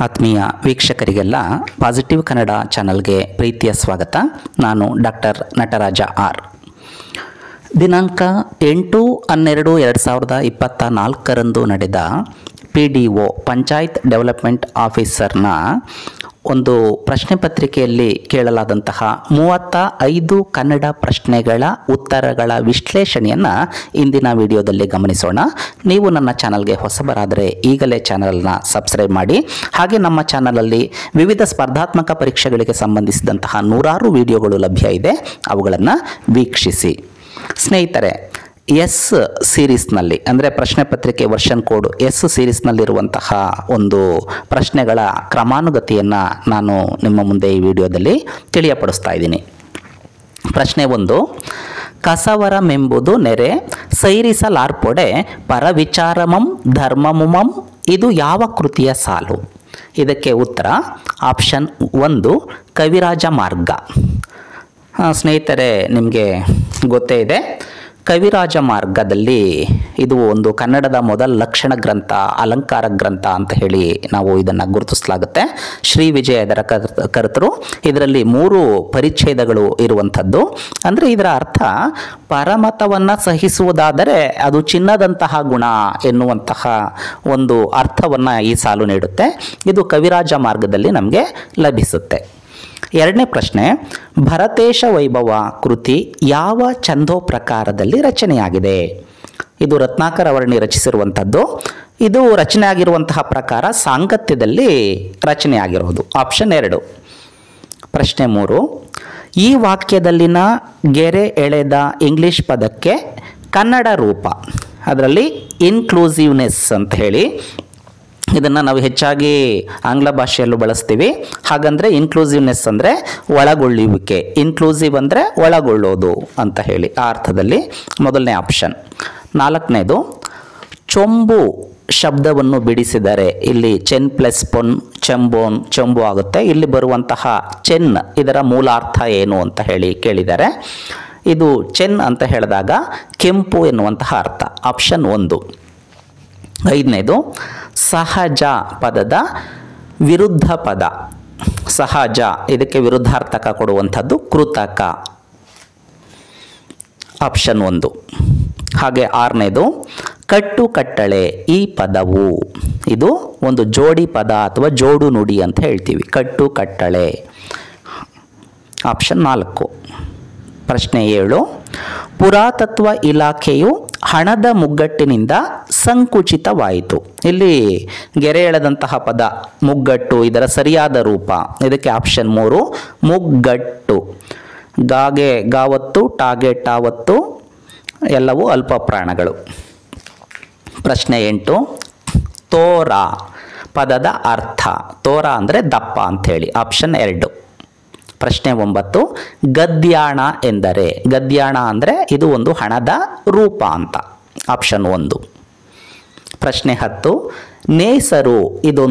ಆತ್ಮೀಯ ವೀಕ್ಷಕರಿಗೆಲ್ಲ ಪಾಸಿಟಿವ್ ಕನ್ನಡ ಚಾನಲ್ಗೆ ಪ್ರೀತಿಯ ಸ್ವಾಗತ. ನಾನು ಡಾಕ್ಟರ್ ನಟರಾಜ ಆರ್. ದಿನಾಂಕ 8/12/2024 ನಡೆದ PDO ಪಂಚಾಯತ್ ಡೆವಲಪ್ಮೆಂಟ್ ಆಫೀಸರ್ನ ಒಂದು ಪ್ರಶ್ನೆ ಪತ್ರಿಕೆಯಲ್ಲಿ ಕೇಳಲಾದಂತಹ 35 ಕನ್ನಡ ಪ್ರಶ್ನೆಗಳ ಉತ್ತರಗಳ ವಿಶ್ಲೇಷಣೆಯನ್ನು ಇಂದಿನ ವಿಡಿಯೋದಲ್ಲಿ ಗಮನಿಸೋಣ. ನೀವು ನನ್ನ ಚಾನಲ್ಗೆ ಹೊಸಬರಾದರೆ ಈಗಲೇ ಚಾನಲ್ನ ಸಬ್ಸ್ಕ್ರೈಬ್ ಮಾಡಿ. ಹಾಗೆ ನಮ್ಮ ಚಾನಲಲ್ಲಿ ವಿವಿಧ ಸ್ಪರ್ಧಾತ್ಮಕ ಪರೀಕ್ಷೆಗಳಿಗೆ ಸಂಬಂಧಿಸಿದಂತಹ 100 ವಿಡಿಯೋಗಳು ಲಭ್ಯ ಇದೆ, ಅವುಗಳನ್ನು ವೀಕ್ಷಿಸಿ. ಸ್ನೇಹಿತರೆ, ಎಸ್ ಸೀರೀಸ್ನಲ್ಲಿ ಅಂದರೆ ಪ್ರಶ್ನೆ ಪತ್ರಿಕೆ ವರ್ಷನ್ ಕೋಡ್ ಎಸ್ ಸೀರೀಸ್ನಲ್ಲಿರುವಂತಹ ಒಂದು ಪ್ರಶ್ನೆಗಳ ಕ್ರಮಾನುಗತಿಯನ್ನು ನಾನು ನಿಮ್ಮ ಮುಂದೆ ಈ ವಿಡಿಯೋದಲ್ಲಿ ತಿಳಿಯಪಡಿಸ್ತಾ ಇದ್ದೀನಿ. ಪ್ರಶ್ನೆ 1, ಕಸವರಮೆಂಬುದು ನೆರೆ ಸೈರಿಸಲಾರ್ಪೊಡೆ ಪರವಿಚಾರಮಂ ಧರ್ಮಮುಮಂ ಇದು ಯಾವ ಕೃತಿಯ ಸಾಲು? ಇದಕ್ಕೆ ಉತ್ತರ ಆಪ್ಷನ್ 1 ಕವಿರಾಜ ಮಾರ್ಗ. ಸ್ನೇಹಿತರೆ, ನಿಮಗೆ ಗೊತ್ತೇ ಇದೆ, ಕವಿರಾಜ ಮಾರ್ಗದಲ್ಲಿ ಇದು ಒಂದು ಕನ್ನಡದ ಮೊದಲ ಲಕ್ಷಣ ಗ್ರಂಥ, ಅಲಂಕಾರ ಗ್ರಂಥ ಅಂತ ಹೇಳಿ ನಾವು ಇದನ್ನು ಗುರುತಿಸಲಾಗುತ್ತೆ. ಶ್ರೀ ವಿಜಯ ಇದರ ಕರ್ತರು. ಇದರಲ್ಲಿ 3 ಪರಿಚ್ಛೇದಗಳು ಇರುವಂಥದ್ದು. ಅಂದರೆ ಇದರ ಅರ್ಥ ಪರಮತವನ್ನು ಸಹಿಸುವುದಾದರೆ ಅದು ಚಿನ್ನದಂತಹ ಗುಣ ಎನ್ನುವಂತಹ ಒಂದು ಅರ್ಥವನ್ನು ಈ ಸಾಲು ನೀಡುತ್ತೆ. ಇದು ಕವಿರಾಜ ಮಾರ್ಗದಲ್ಲಿ ನಮಗೆ ಲಭಿಸುತ್ತೆ. 2ನೇ ಪ್ರಶ್ನೆ, ಭರತೇಶ ವೈಭವ ಕೃತಿ ಯಾವ ಛಂದೋ ಪ್ರಕಾರದಲ್ಲಿ ರಚನೆಯಾಗಿದೆ? ಇದು ರತ್ನಾಕರ ವರ್ಣಿ ರಚಿಸಿರುವಂಥದ್ದು. ಇದು ರಚನೆ ಆಗಿರುವಂತಹ ಪ್ರಕಾರ ಸಾಂಗತ್ಯದಲ್ಲಿ ರಚನೆಯಾಗಿರುವುದು. ಆಪ್ಷನ್ 2. ಪ್ರಶ್ನೆ 3, ಈ ವಾಕ್ಯದಲ್ಲಿನ ಗೆರೆ ಎಳೆದ ಇಂಗ್ಲಿಷ್ ಪದಕ್ಕೆ ಕನ್ನಡ ರೂಪ, ಅದರಲ್ಲಿ ಇನ್ಕ್ಲೂಸಿವ್ನೆಸ್ ಅಂತ ಹೇಳಿ ಇದನ್ನು ನಾವು ಹೆಚ್ಚಾಗಿ ಆಂಗ್ಲ ಭಾಷೆಯಲ್ಲೂ ಬಳಸ್ತೀವಿ. ಹಾಗಂದರೆ ಇನ್ಕ್ಲೂಸಿವ್ನೆಸ್ ಅಂದರೆ ಒಳಗೊಳ್ಳುವಿಕೆ, ಇನ್ಕ್ಲೂಸಿವ್ ಅಂದರೆ ಒಳಗೊಳ್ಳೋದು ಅಂತ ಹೇಳಿ ಆ ಅರ್ಥದಲ್ಲಿ ಮೊದಲನೇ ಆಪ್ಷನ್. 4ನೇದು, ಚೊಂಬು ಶಬ್ದವನ್ನು ಬಿಡಿಸಿದರೆ ಇಲ್ಲಿ ಚೆನ್ ಪ್ಲಸ್ ಪೊನ್ ಚೊಂಬು ಆಗುತ್ತೆ. ಇಲ್ಲಿ ಬರುವಂತಹ ಚೆನ್ ಇದರ ಮೂಲಾರ್ಥ ಏನು ಅಂತ ಹೇಳಿ ಕೇಳಿದ್ದಾರೆ. ಇದು ಚೆನ್ ಅಂತ ಹೇಳಿದಾಗ ಕೆಂಪು ಎನ್ನುವಂತಹ ಅರ್ಥ. ಆಪ್ಷನ್ 1. 5ನೇದು, ಸಹಜ ಪದದ ವಿರುದ್ಧ ಪದ, ಸಹಜ ಇದಕ್ಕೆ ವಿರುದ್ಧಾರ್ಥಕ ಕೊಡುವಂಥದ್ದು ಕೃತಕ. ಆಪ್ಷನ್ 1. ಹಾಗೆ 6ನೇದು, ಕಟ್ಟು ಕಟ್ಟಳೆ ಈ ಪದವು, ಇದು ಒಂದು ಜೋಡಿ ಪದ ಅಥವಾ ಜೋಡು ನುಡಿ ಅಂತ ಹೇಳ್ತೀವಿ, ಕಟ್ಟು ಕಟ್ಟಳೆ. ಆಪ್ಷನ್ 4. ಪ್ರಶ್ನೆ 7, ಪುರಾತತ್ವ ಇಲಾಖೆಯು ಹಣದ ಮುಗ್ಗಟ್ಟಿನಿಂದ ಸಂಕುಚಿತವಾಯಿತು. ಇಲ್ಲಿ ಗೆರೆ ಎಳೆದಂತಹ ಪದ ಮುಗ್ಗಟ್ಟು, ಇದರ ಸರಿಯಾದ ರೂಪ, ಇದಕ್ಕೆ ಆಪ್ಷನ್ 3 ಮುಗ್ಗಟ್ಟು. ಗಾಗೆ ಗಾವತ್ತು, ಟಾಗೆ ಟಾವತ್ತು ಎಲ್ಲವೂ ಅಲ್ಪ ಪ್ರಾಣಗಳು. ಪ್ರಶ್ನೆ 8, ತೋರ ಪದದ ಅರ್ಥ, ತೋರ ಅಂದರೆ ದಪ್ಪ ಅಂಥೇಳಿ. ಆಪ್ಷನ್ 2. ಪ್ರಶ್ನೆ 9, ಗದ್ಯಾಣ ಎಂದರೆ, ಗದ್ಯಾಣ ಅಂದರೆ ಇದು ಒಂದು ಹಣದ ರೂಪ ಅಂತ. ಆಪ್ಷನ್ 1. ಪ್ರಶ್ನೆ 10, ನೇಸರು ಇದು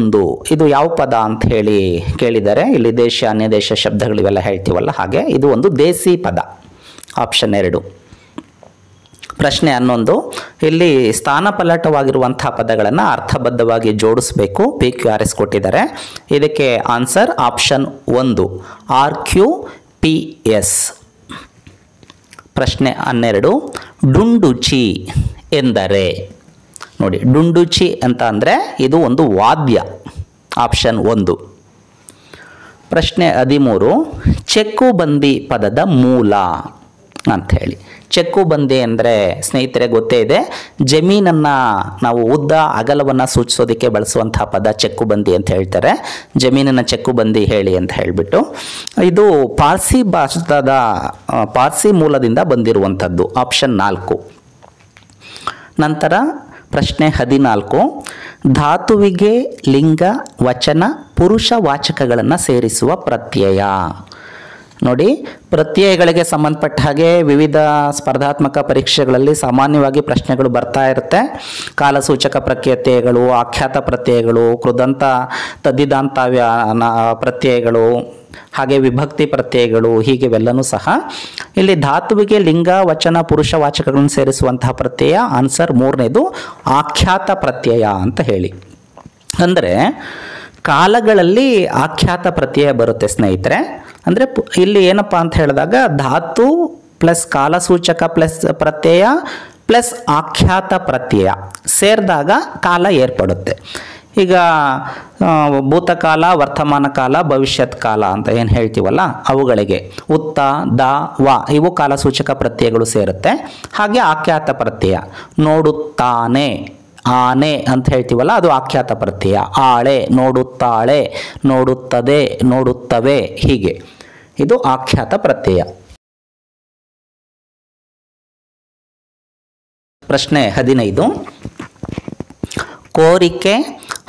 ಯಾವ ಪದ ಅಂತ ಹೇಳಿ ಕೇಳಿದರೆ, ಇಲ್ಲಿ ದೇಶ ಅನ್ಯ ದೇಶ ಶಬ್ದಗಳಿವೆಲ್ಲ ಹೇಳ್ತೀವಲ್ಲ, ಹಾಗೆ ಇದು ಒಂದು ದೇಸಿ ಪದ. ಆಪ್ಷನ್ 2. ಪ್ರಶ್ನೆ 11, ಇಲ್ಲಿ ಸ್ಥಾನಪಲ್ಲಟವಾಗಿರುವಂತಹ ಪದಗಳನ್ನು ಅರ್ಥಬದ್ಧವಾಗಿ ಜೋಡಿಸಬೇಕು. PQRS ಕೊಟ್ಟಿದ್ದಾರೆ. ಇದಕ್ಕೆ ಆನ್ಸರ್ ಆಪ್ಷನ್ 1 RQPS. ಪ್ರಶ್ನೆ 12, ಡುಂಡುಚಿ ಎಂದರೆ, ನೋಡಿ ಡುಂಡುಚಿ ಅಂತ ಅಂದರೆ ಇದು ಒಂದು ವಾದ್ಯ. ಆಪ್ಷನ್ 1. ಪ್ರಶ್ನೆ 13, ಚೆಕ್ಕುಬಂದಿ ಪದದ ಮೂಲ ಅಂಥೇಳಿ. ಚೆಕ್ಕುಬಂದಿ ಅಂದರೆ ಸ್ನೇಹಿತರೆ ಗೊತ್ತೇ ಇದೆ, ಜಮೀನನ್ನು ನಾವು ಉದ್ದ ಅಗಲವನ್ನು ಸೂಚಿಸೋದಕ್ಕೆ ಬಳಸುವಂತಹ ಪದ ಚೆಕ್ಕುಬಂದಿ ಅಂತ ಹೇಳ್ತಾರೆ. ಜಮೀನನ್ನು ಚೆಕ್ಕುಬಂದಿ ಹೇಳಿ ಅಂತ ಹೇಳಿಬಿಟ್ಟು. ಇದು ಪಾರ್ಸಿ ಮೂಲದಿಂದ ಬಂದಿರುವಂಥದ್ದು. ಆಪ್ಷನ್ 4. ನಂತರ ಪ್ರಶ್ನೆ 14, ಧಾತುವಿಗೆ ಲಿಂಗ ವಚನ ಪುರುಷ ವಾಚಕಗಳನ್ನು ಸೇರಿಸುವ ಪ್ರತ್ಯಯ. ನೋಡಿ, ಪ್ರತ್ಯಯಗಳಿಗೆ ಸಂಬಂಧಪಟ್ಟ ಹಾಗೆ ವಿವಿಧ ಸ್ಪರ್ಧಾತ್ಮಕ ಪರೀಕ್ಷೆಗಳಲ್ಲಿ ಸಾಮಾನ್ಯವಾಗಿ ಪ್ರಶ್ನೆಗಳು ಬರ್ತಾ ಇರುತ್ತೆ. ಕಾಲಸೂಚಕ ಪ್ರತ್ಯಯಗಳು, ಆಖ್ಯಾತ ಪ್ರತ್ಯಯಗಳು, ಕೃದಂತ ತದ್ದಿದಾಂತ ಪ್ರತ್ಯಯಗಳು, ಹಾಗೆ ವಿಭಕ್ತಿ ಪ್ರತ್ಯಯಗಳು, ಹೀಗೆವೆಲ್ಲನೂ ಸಹ. ಇಲ್ಲಿ ಧಾತುವಿಗೆ ಲಿಂಗ ವಚನ ಪುರುಷ ವಾಚಕಗಳನ್ನು ಸೇರಿಸುವಂತಹ ಪ್ರತ್ಯಯ ಆನ್ಸರ್ 3ನೇದು ಆಖ್ಯಾತ ಪ್ರತ್ಯಯ ಅಂತ ಹೇಳಿ. ಅಂದರೆ ಕಾಲಗಳಲ್ಲಿ ಆಖ್ಯಾತ ಪ್ರತ್ಯಯ ಬರುತ್ತೆ ಸ್ನೇಹಿತರೆ. ಅಂದರೆ ಇಲ್ಲಿ ಏನಪ್ಪ ಅಂತ ಹೇಳಿದಾಗ ಧಾತು ಪ್ಲಸ್ ಕಾಲಸೂಚಕ ಪ್ಲಸ್ ಪ್ರತ್ಯಯ ಪ್ಲಸ್ ಆಖ್ಯಾತ ಪ್ರತ್ಯಯ ಸೇರಿದಾಗ ಕಾಲ ಏರ್ಪಡುತ್ತೆ. ಈಗ ಭೂತಕಾಲ, ವರ್ತಮಾನ ಕಾಲ, ಭವಿಷ್ಯತ್ ಕಾಲ ಅಂತ ಏನು ಹೇಳ್ತೀವಲ್ಲ ಅವುಗಳಿಗೆ ಉತ್ತ, ದ, ವ ಇವು ಕಾಲಸೂಚಕ ಪ್ರತ್ಯಯಗಳು ಸೇರುತ್ತೆ. ಹಾಗೆ ಆಖ್ಯಾತ ಪ್ರತ್ಯಯ ನೋಡುತ್ತಾನೆ, ಆನೆ ಅಂತ ಹೇಳ್ತೀವಲ್ಲ ಅದು ಆಖ್ಯಾತ ಪ್ರತ್ಯಯ. ಆಳೆ, ನೋಡುತ್ತಾಳೆ, ನೋಡುತ್ತದೆ, ನೋಡುತ್ತವೆ, ಹೀಗೆ ಇದು ಆಖ್ಯಾತ ಪ್ರತ್ಯಯ. ಪ್ರಶ್ನೆ 15. ಕೋರಿಕೆ,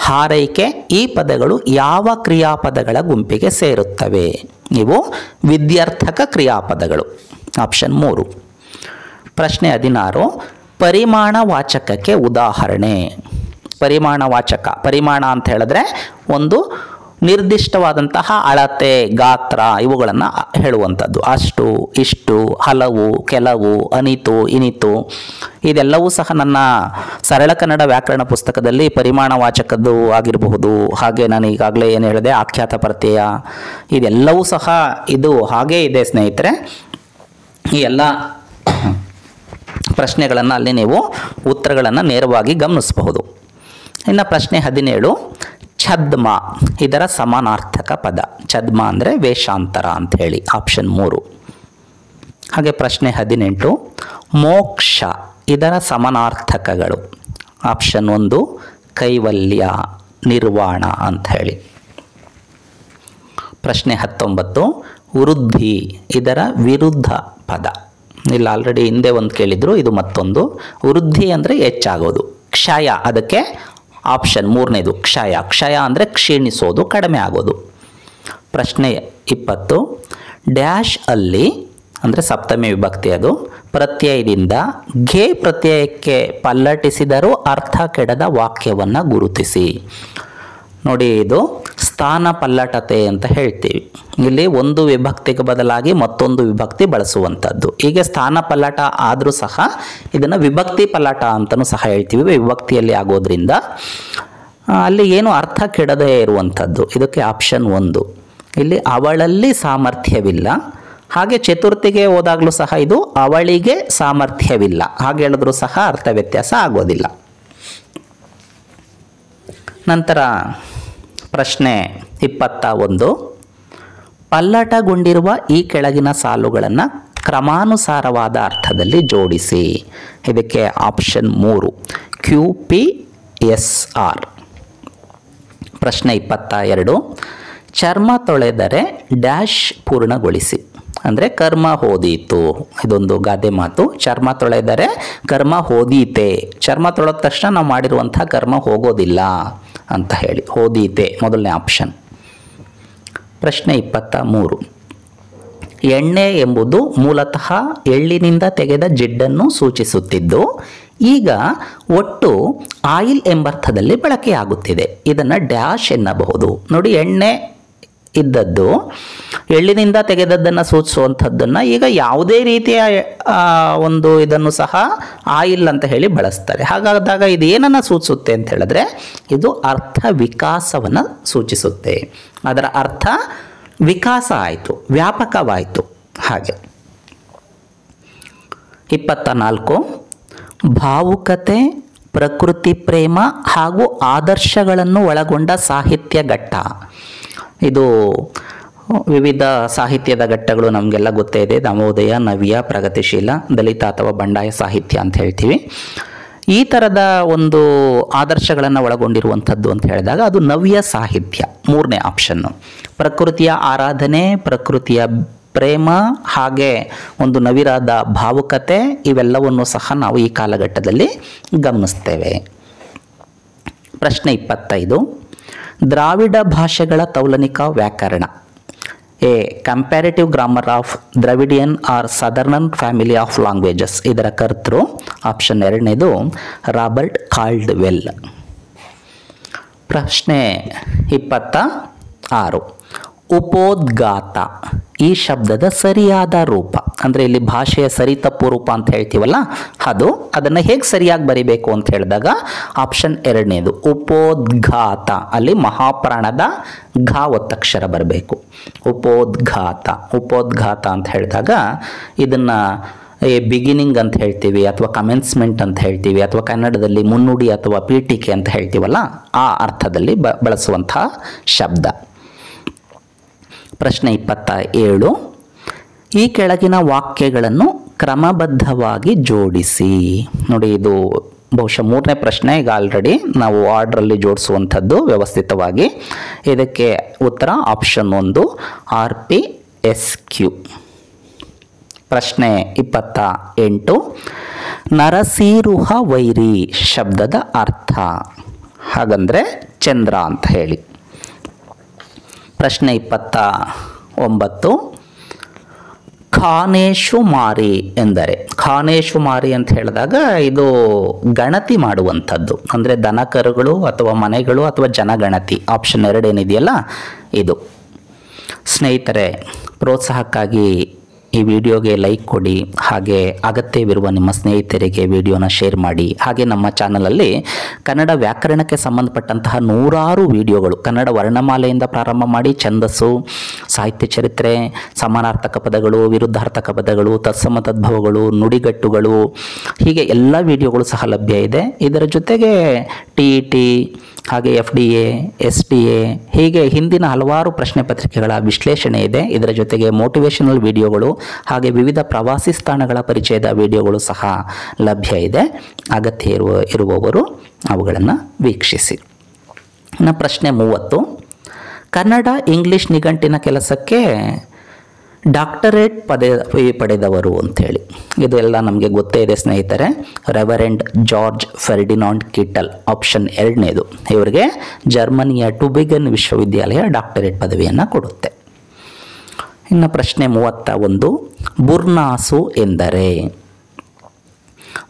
ಹಾರೈಕೆ ಈ ಪದಗಳು ಯಾವ ಕ್ರಿಯಾಪದಗಳ ಗುಂಪಿಗೆ ಸೇರುತ್ತವೆ? ಇವು ವಿದ್ಯಾರ್ಥಕ ಕ್ರಿಯಾಪದಗಳು. ಆಪ್ಷನ್ 3. ಪ್ರಶ್ನೆ 16. ಪರಿಮಾಣವಾಚಕಕ್ಕೆ ಉದಾಹರಣೆ. ಪರಿಮಾಣವಾಚಕ, ಪರಿಮಾಣ ಅಂತ ಹೇಳಿದ್ರೆ ಒಂದು ನಿರ್ದಿಷ್ಟವಾದಂತಹ ಅಳತೆ, ಗಾತ್ರ ಇವುಗಳನ್ನು ಹೇಳುವಂಥದ್ದು. ಅಷ್ಟು, ಇಷ್ಟು, ಹಲವು, ಕೆಲವು, ಅನಿತು, ಇನಿತು ಇದೆಲ್ಲವೂ ಸಹ ನನ್ನ ಸರಳ ಕನ್ನಡ ವ್ಯಾಕರಣ ಪುಸ್ತಕದಲ್ಲಿ ಪರಿಮಾಣವಾಚಕದ್ದು ಆಗಿರಬಹುದು. ಹಾಗೆ ನಾನು ಈಗಾಗಲೇ ಏನು ಹೇಳಿದೆ ಆಖ್ಯಾತ ಪ್ರತ್ಯಯ ಇದೆಲ್ಲವೂ ಸಹ ಇದು ಹಾಗೇ ಇದೆ ಸ್ನೇಹಿತರೆ. ಈ ಎಲ್ಲ ಪ್ರಶ್ನೆಗಳನ್ನು ಅಲ್ಲಿ ನೀವು ಉತ್ತರಗಳನ್ನು ನೇರವಾಗಿ ಗಮನಿಸಬಹುದು. ಇನ್ನು ಪ್ರಶ್ನೆ 17. ಛದ್ಮ ಇದರ ಸಮಾನಾರ್ಥಕ ಪದ. ಛದ್ಮ ಅಂದರೆ ವೇಷಾಂತರ ಅಂತ ಹೇಳಿ. ಆಪ್ಷನ್ 3. ಹಾಗೆ ಪ್ರಶ್ನೆ 18. ಮೋಕ್ಷ ಇದರ ಸಮಾನಾರ್ಥಕಗಳು. ಆಪ್ಷನ್ 1 ಕೈವಲ್ಯ, ನಿರ್ವಾಣ ಅಂತ ಹೇಳಿ. ಪ್ರಶ್ನೆ 19. ವೃದ್ಧಿ ಇದರ ವಿರುದ್ಧ ಪದ. ಇಲ್ಲಿ ಆಲ್ರೆಡಿ ಹಿಂದೆ ಒಂದು ಕೇಳಿದ್ರು, ಇದು ಮತ್ತೊಂದು. ವೃದ್ಧಿ ಅಂದರೆ ಹೆಚ್ಚಾಗೋದು. ಕ್ಷಯ ಅದಕ್ಕೆ ಆಪ್ಷನ್ 3ನೇದು ಕ್ಷಯ. ಕ್ಷಯ ಅಂದರೆ ಕ್ಷೀಣಿಸೋದು, ಕಡಿಮೆ ಆಗೋದು. ಪ್ರಶ್ನೆ 20. ಡ್ಯಾಶ್ ಅಲ್ಲಿ ಅಂದರೆ ಸಪ್ತಮಿ ವಿಭಕ್ತಿ ಅದು ಪ್ರತ್ಯಯದಿಂದ ಘೇ ಪ್ರತ್ಯಯಕ್ಕೆ ಪಲ್ಲಟಿಸಿದರೂ ಅರ್ಥ ಕೆಡದ ವಾಕ್ಯವನ್ನು ಗುರುತಿಸಿ. ನೋಡಿ, ಇದು ಸ್ಥಾನ ಪಲ್ಲಟತೆ ಅಂತ ಹೇಳ್ತೀವಿ. ಇಲ್ಲಿ ಒಂದು ವಿಭಕ್ತಿಗೆ ಬದಲಾಗಿ ಮತ್ತೊಂದು ವಿಭಕ್ತಿ ಬಳಸುವಂಥದ್ದು. ಹೀಗೆ ಸ್ಥಾನ ಪಲ್ಲಟ ಆದರೂ ಸಹ ಇದನ್ನು ವಿಭಕ್ತಿ ಪಲ್ಲಟ ಅಂತಲೂ ಸಹ ಹೇಳ್ತೀವಿ. ವಿಭಕ್ತಿಯಲ್ಲಿ ಆಗೋದ್ರಿಂದ ಅಲ್ಲಿ ಏನು ಅರ್ಥ ಕೆಡದೇ ಇರುವಂಥದ್ದು. ಇದಕ್ಕೆ ಆಪ್ಷನ್ 1. ಇಲ್ಲಿ ಅವಳಲ್ಲಿ ಸಾಮರ್ಥ್ಯವಿಲ್ಲ. ಹಾಗೆ ಚತುರ್ಥಿಗೆ ಹೋದಾಗಲೂ ಸಹ ಇದು ಅವಳಿಗೆ ಸಾಮರ್ಥ್ಯವಿಲ್ಲ. ಹಾಗೆ ಹೇಳಿದ್ರೂ ಸಹ ಅರ್ಥ ವ್ಯತ್ಯಾಸ ಆಗೋದಿಲ್ಲ. ನಂತರ ಪ್ರಶ್ನೆ 21. ಪಲ್ಲಟಗೊಂಡಿರುವ ಈ ಕೆಳಗಿನ ಸಾಲುಗಳನ್ನು ಕ್ರಮಾನುಸಾರವಾದ ಅರ್ಥದಲ್ಲಿ ಜೋಡಿಸಿ. ಇದಕ್ಕೆ ಆಪ್ಷನ್ 3 QPSR. ಪ್ರಶ್ನೆ 22. ಚರ್ಮ ತೊಳೆದರೆ ಡ್ಯಾಶ್ ಪೂರ್ಣಗೊಳಿಸಿ. ಅಂದರೆ ಕರ್ಮ ಹೋದೀತು. ಇದೊಂದು ಗಾದೆ ಮಾತು. ಚರ್ಮ ತೊಳೆದರೆ ಕರ್ಮ ಹೋದೀತೆ. ಚರ್ಮ ತೊಳೆದ ತಕ್ಷಣ ನಾವು ಮಾಡಿರುವಂಥ ಕರ್ಮ ಹೋಗೋದಿಲ್ಲ ಅಂತ ಹೇಳಿ. ಹೋದೀತೆ ಮೊದಲನೇ ಆಪ್ಷನ್. ಪ್ರಶ್ನೆ 23. ಎಣ್ಣೆ ಎಂಬುದು ಮೂಲತಃ ಎಳ್ಳಿನಿಂದ ತೆಗೆದ ಜಿಡ್ಡನ್ನು ಸೂಚಿಸುತ್ತಿದ್ದು ಈಗ ಒಟ್ಟು ಆಯಿಲ್ ಎಂಬರ್ಥದಲ್ಲಿ ಬಳಕೆಯಾಗುತ್ತಿದೆ. ಇದನ್ನು ಡ್ಯಾಶ್ ಎನ್ನಬಹುದು. ನೋಡಿ, ಎಣ್ಣೆ ಇದ್ದದ್ದು ಎಳ್ಳಿನಿಂದ ತೆಗೆದದ್ದನ್ನು ಸೂಚಿಸುವಂಥದ್ದನ್ನು ಈಗ ಯಾವುದೇ ರೀತಿಯ ಒಂದು ಇದನ್ನು ಸಹ ಆಯಿಲ್ ಅಂತ ಹೇಳಿ ಬಳಸ್ತಾರೆ. ಹಾಗಾದಾಗ ಇದು ಏನನ್ನು ಸೂಚಿಸುತ್ತೆ ಅಂತ ಹೇಳಿದ್ರೆ ಇದು ಅರ್ಥ ವಿಕಾಸವನ್ನು ಸೂಚಿಸುತ್ತೆ. ಅದರ ಅರ್ಥ ವಿಕಾಸ ಆಯಿತು, ವ್ಯಾಪಕವಾಯಿತು. ಹಾಗೆ 24. ಭಾವುಕತೆ, ಪ್ರಕೃತಿ ಪ್ರೇಮ ಹಾಗೂ ಆದರ್ಶಗಳನ್ನು ಒಳಗೊಂಡ ಸಾಹಿತ್ಯ ಘಟ್ಟ. ಇದು ವಿವಿಧ ಸಾಹಿತ್ಯದ ಘಟ್ಟಗಳು ನಮಗೆಲ್ಲ ಗೊತ್ತೇ ಇದೆ. ನವೋದಯ, ನವ್ಯ, ಪ್ರಗತಿಶೀಲ, ದಲಿತ ಅಥವಾ ಬಂಡಾಯ ಸಾಹಿತ್ಯ ಅಂತ ಹೇಳ್ತೀವಿ. ಈ ಥರದ ಒಂದು ಆದರ್ಶಗಳನ್ನು ಒಳಗೊಂಡಿರುವಂಥದ್ದು ಅಂತ ಹೇಳಿದಾಗ ಅದು ನವ್ಯ ಸಾಹಿತ್ಯ. 3ನೇ ಆಪ್ಷನ್ನು. ಪ್ರಕೃತಿಯ ಆರಾಧನೆ, ಪ್ರಕೃತಿಯ ಪ್ರೇಮ, ಹಾಗೆ ಒಂದು ನವಿರಾದ ಭಾವುಕತೆ ಇವೆಲ್ಲವನ್ನು ಸಹ ನಾವು ಈ ಕಾಲಘಟ್ಟದಲ್ಲಿ ಗಮನಿಸ್ತೇವೆ. ಪ್ರಶ್ನೆ 25. ದ್ರಾವಿಡ ಭಾಷೆಗಳ ತೌಲನಿಕ ವ್ಯಾಕರಣ. A comparative grammar of Dravidian or southern family of languages. ಇದರ ಕರ್ತೃ ಆಪ್ಷನ್ 2ನೇದು ರಾಬರ್ಟ್ ಕಾಲ್ಡ್ವೆಲ್. ಪ್ರಶ್ನೆ 26. ಉಪೋದ್ಘಾತ ಈ ಶಬ್ದದ ಸರಿಯಾದ ರೂಪ ಅಂದರೆ ಇಲ್ಲಿ ಭಾಷೆಯ ಸರಿ ತಪ್ಪು ರೂಪ ಅಂತ ಹೇಳ್ತೀವಲ್ಲ ಅದನ್ನು ಹೇಗೆ ಸರಿಯಾಗಿ ಬರಿಬೇಕು ಅಂತ ಹೇಳಿದಾಗ ಆಪ್ಷನ್ 2ನೇದು ಉಪೋದ್ಘಾತ. ಅಲ್ಲಿ ಮಹಾಪ್ರಾಣದ ಘ ಒತ್ತಕ್ಷರ ಬರಬೇಕು. ಉಪೋದ್ಘಾತ ಅಂತ ಹೇಳಿದಾಗ ಇದನ್ನು ಬಿಗಿನಿಂಗ್ ಅಂತ ಹೇಳ್ತೀವಿ ಅಥವಾ ಕಮೆನ್ಸ್ಮೆಂಟ್ ಅಂತ ಹೇಳ್ತೀವಿ ಅಥವಾ ಕನ್ನಡದಲ್ಲಿ ಮುನ್ನುಡಿ ಅಥವಾ ಪೀಠಿಕೆ ಅಂತ ಹೇಳ್ತೀವಲ್ಲ ಆ ಅರ್ಥದಲ್ಲಿ ಬಳಸುವಂತಹ ಶಬ್ದ. ಪ್ರಶ್ನೆ 27. ಈ ಕೆಳಗಿನ ವಾಕ್ಯಗಳನ್ನು ಕ್ರಮಬದ್ಧವಾಗಿ ಜೋಡಿಸಿ. ನೋಡಿ, ಇದು ಬಹುಶಃ 3ನೇ ಪ್ರಶ್ನೆ. ಈಗ ಆಲ್ರೆಡಿ ನಾವು ಆರ್ಡ್ರಲ್ಲಿ ಜೋಡಿಸುವಂಥದ್ದು ವ್ಯವಸ್ಥಿತವಾಗಿ. ಇದಕ್ಕೆ ಉತ್ತರ ಆಪ್ಷನ್ 1 RPSQ. ಪ್ರಶ್ನೆ 28. ನರಸಿಂಹ ವೈರಿ ಶಬ್ದದ ಅರ್ಥ. ಹಾಗಂದರೆ ಚಂದ್ರ ಅಂತ ಹೇಳಿ. ಪ್ರಶ್ನೆ 29. ಖಾನೇಶುಮಾರಿ ಎಂದರೆ. ಖಾನೇಶುಮಾರಿ ಅಂತ ಹೇಳಿದಾಗ ಇದು ಗಣತಿ ಮಾಡುವಂಥದ್ದು, ಅಂದರೆ ದನಕರುಗಳು ಅಥವಾ ಮನೆಗಳು ಅಥವಾ ಜನಗಣತಿ. ಆಪ್ಷನ್ 2 ಏನಿದೆಯಲ್ಲ ಇದು. ಸ್ನೇಹಿತರೆ, ಪ್ರೋತ್ಸಾಹಕ್ಕಾಗಿ ಈ ವಿಡಿಯೋಗೆ ಲೈಕ್ ಕೊಡಿ, ಹಾಗೆ ಅಗತ್ಯವಿರುವ ನಿಮ್ಮ ಸ್ನೇಹಿತರಿಗೆ ವಿಡಿಯೋನ ಶೇರ್ ಮಾಡಿ. ಹಾಗೆ ನಮ್ಮ ಚಾನಲಲ್ಲಿ ಕನ್ನಡ ವ್ಯಾಕರಣಕ್ಕೆ ಸಂಬಂಧಪಟ್ಟಂತಹ 100 ವಿಡಿಯೋಗಳು, ಕನ್ನಡ ವರ್ಣಮಾಲೆಯಿಂದ ಪ್ರಾರಂಭ ಮಾಡಿ ಛಂದಸ್ಸು, ಸಾಹಿತ್ಯ ಚರಿತ್ರೆ, ಸಮಾನಾರ್ಥಕ ಪದಗಳು, ವಿರುದ್ಧಾರ್ಥಕ ಪದಗಳು, ತತ್ಸಮ ತದ್ಭವಗಳು, ನುಡಿಗಟ್ಟುಗಳು, ಹೀಗೆ ಎಲ್ಲ ವಿಡಿಯೋಗಳು ಸಹ ಲಭ್ಯ ಇದೆ. ಇದರ ಜೊತೆಗೆ TET ಹಾಗೆ FDA, SDA ಹೀಗೆ ಹಿಂದಿನ ಹಲವಾರು ಪ್ರಶ್ನೆ ಪತ್ರಿಕೆಗಳ ವಿಶ್ಲೇಷಣೆ ಇದೆ. ಇದರ ಜೊತೆಗೆ ಮೋಟಿವೇಶನಲ್ ವಿಡಿಯೋಗಳು ಹಾಗೆ ವಿವಿಧ ಪ್ರವಾಸಿ ಸ್ಥಾನಗಳ ಪರಿಚಯದ ವಿಡಿಯೋಗಳು ಸಹ ಲಭ್ಯ ಇದೆ. ಅಗತ್ಯ ಇರುವವರು ಅವುಗಳನ್ನು ವೀಕ್ಷಿಸಿ. ಇನ್ನು ಪ್ರಶ್ನೆ 30. ಕನ್ನಡ ಇಂಗ್ಲಿಷ್ ನಿಘಂಟಿನ ಕೆಲಸಕ್ಕೆ ಡಾಕ್ಟರೇಟ್ ಪಡೆದವರು ಅಂಥೇಳಿ. ಇದೆಲ್ಲ ನಮಗೆ ಗೊತ್ತೇ ಇದೆ ಸ್ನೇಹಿತರೆ. Reverend George Ferdinand Kittel, option 2ನೇದು. ಇವರಿಗೆ ಜರ್ಮನಿಯ ಟುಬಿಗನ್ ವಿಶ್ವವಿದ್ಯಾಲಯ ಡಾಕ್ಟರೇಟ್ ಪದವಿಯನ್ನು ಕೊಡುತ್ತೆ. ಇನ್ನು ಪ್ರಶ್ನೆ 31. ಬುರ್ನಾಸು ಎಂದರೆ.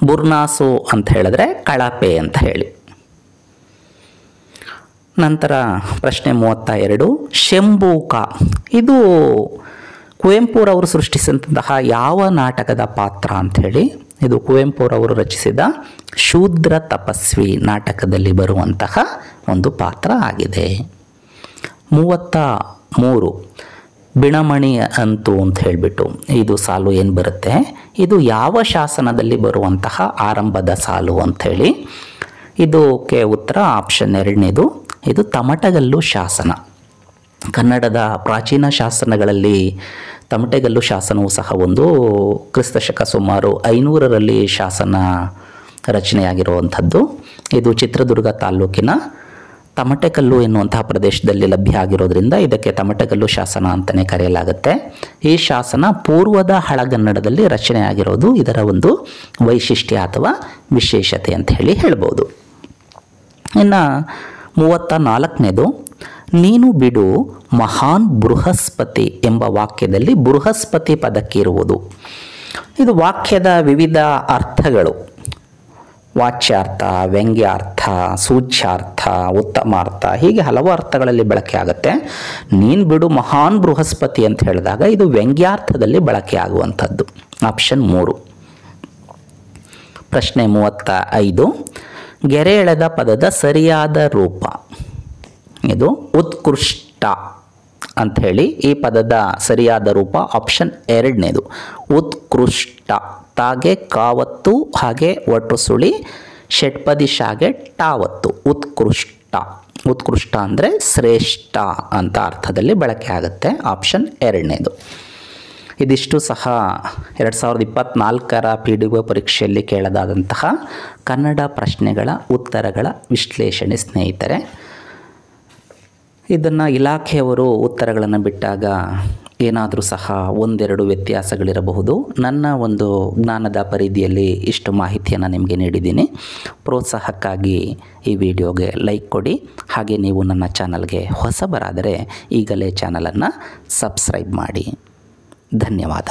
ಬುರ್ನಾಸು ಅಂತ ಹೇಳಿದ್ರೆ ಕಳಪೆ ಅಂತ ಹೇಳಿ. ನಂತರ ಪ್ರಶ್ನೆ 32. ಶಂಭೂಕ ಇದು ಕುವೆಂಪುರವರು ಸೃಷ್ಟಿಸಿದಂತಹ ಯಾವ ನಾಟಕದ ಪಾತ್ರ ಅಂಥೇಳಿ. ಇದು ಕುವೆಂಪುರವರು ರಚಿಸಿದ ಶೂದ್ರ ತಪಸ್ವಿ ನಾಟಕದಲ್ಲಿ ಬರುವಂತಹ ಒಂದು ಪಾತ್ರ ಆಗಿದೆ. 33. ಬಿಣಮಣಿ ಅಂತು ಅಂತ ಹೇಳಿಬಿಟ್ಟು ಇದು ಸಾಲು ಏನು ಬರುತ್ತೆ, ಇದು ಯಾವ ಶಾಸನದಲ್ಲಿ ಬರುವಂತಹ ಆರಂಭದ ಸಾಲು ಅಂಥೇಳಿ. ಇದಕ್ಕೆ ಉತ್ತರ ಆಪ್ಷನ್ 2ನೇದು. ಇದು ತಮಟಗಲ್ಲು ಶಾಸನ. ಕನ್ನಡದ ಪ್ರಾಚೀನ ಶಾಸನಗಳಲ್ಲಿ ತಮಟೆಗಲ್ಲು ಶಾಸನವು ಸಹ ಒಂದು. ಕ್ರಿಸ್ತಶಕ ಸುಮಾರು 500ರಲ್ಲಿ ಶಾಸನ ರಚನೆಯಾಗಿರುವಂಥದ್ದು. ಇದು ಚಿತ್ರದುರ್ಗ ತಾಲೂಕಿನ ತಮಟೆಕಲ್ಲು ಎನ್ನುವಂತಹ ಪ್ರದೇಶದಲ್ಲಿ ಲಭ್ಯ ಆಗಿರೋದ್ರಿಂದ ಇದಕ್ಕೆ ತಮಟೆಕಲ್ಲು ಶಾಸನ ಅಂತಲೇ ಕರೆಯಲಾಗುತ್ತೆ. ಈ ಶಾಸನ ಪೂರ್ವದ ಹಳಗನ್ನಡದಲ್ಲಿ ರಚನೆಯಾಗಿರೋದು ಇದರ ಒಂದು ವೈಶಿಷ್ಟ್ಯ ಅಥವಾ ವಿಶೇಷತೆ ಅಂತ ಹೇಳಿ ಹೇಳ್ಬೋದು. ಇನ್ನು 34ನೇದು. ನೀನು ಬಿಡು ಮಹಾನ್ ಬೃಹಸ್ಪತಿ ಎಂಬ ವಾಕ್ಯದಲ್ಲಿ ಬೃಹಸ್ಪತಿ ಪದಕ್ಕಿರುವುದು. ಇದು ವಾಕ್ಯದ ವಿವಿಧ ಅರ್ಥಗಳು, ವಾಚ್ಯಾರ್ಥ, ವ್ಯಂಗ್ಯಾರ್ಥ, ಸೂಚ್ಯಾರ್ಥ, ಉತ್ತಮಾರ್ಥ, ಹೀಗೆ ಹಲವು ಅರ್ಥಗಳಲ್ಲಿ ಬಳಕೆ ಆಗುತ್ತೆ. ನೀನು ಬಿಡು ಮಹಾನ್ ಬೃಹಸ್ಪತಿ ಅಂತ ಹೇಳಿದಾಗ ಇದು ವ್ಯಂಗ್ಯಾರ್ಥದಲ್ಲಿ ಬಳಕೆ ಆಗುವಂಥದ್ದು. ಆಪ್ಷನ್ 3. ಪ್ರಶ್ನೆ 35. ಗೆರೆ ಎಳೆದ ಪದದ ಸರಿಯಾದ ರೂಪ. ಇದು ಉತ್ಕೃಷ್ಟ ಅಂಥೇಳಿ. ಈ ಪದದ ಸರಿಯಾದ ರೂಪ ಆಪ್ಷನ್ 2ನೇದು ಉತ್ಕೃಷ್ಟ. ತಾಗೆ ಕಾವತ್ತು ಹಾಗೆ ಒಟ್ಟು ಸುಳಿ ಷಟ್ಪದಿ ಶಾಗೆ ಟಾವತ್ತು. ಉತ್ಕೃಷ್ಟ. ಉತ್ಕೃಷ್ಟ ಅಂದರೆ ಶ್ರೇಷ್ಠ ಅಂತ ಅರ್ಥದಲ್ಲಿ ಬಳಕೆ ಆಗುತ್ತೆ. ಆಪ್ಷನ್ 2ನೇದು. ಇದಿಷ್ಟು ಸಹ 2024ರ PDO ಪರೀಕ್ಷೆಯಲ್ಲಿ ಕೇಳಲಾದಂತಹ ಕನ್ನಡ ಪ್ರಶ್ನೆಗಳ ಉತ್ತರಗಳ ವಿಶ್ಲೇಷಣೆ ಸ್ನೇಹಿತರೆ. ಇದನ್ನು ಇಲಾಖೆಯವರು ಉತ್ತರಗಳನ್ನು ಬಿಟ್ಟಾಗ ಏನಾದರೂ ಸಹ ಒಂದೆರಡು ವ್ಯತ್ಯಾಸಗಳಿರಬಹುದು. ನನ್ನ ಒಂದು ಜ್ಞಾನದ ಪರಿಧಿಯಲ್ಲಿ ಇಷ್ಟು ಮಾಹಿತಿಯನ್ನು ನಿಮಗೆ ನೀಡಿದ್ದೀನಿ. ಪ್ರೋತ್ಸಾಹಕ್ಕಾಗಿ ಈ ವಿಡಿಯೋಗೆ ಲೈಕ್ ಕೊಡಿ. ಹಾಗೆ ನೀವು ನನ್ನ ಚಾನಲ್ಗೆ ಹೊಸಬರಾದರೆ ಈಗಲೇ ಚಾನಲನ್ನು ಸಬ್ಸ್ಕ್ರೈಬ್ ಮಾಡಿ. ಧನ್ಯವಾದ.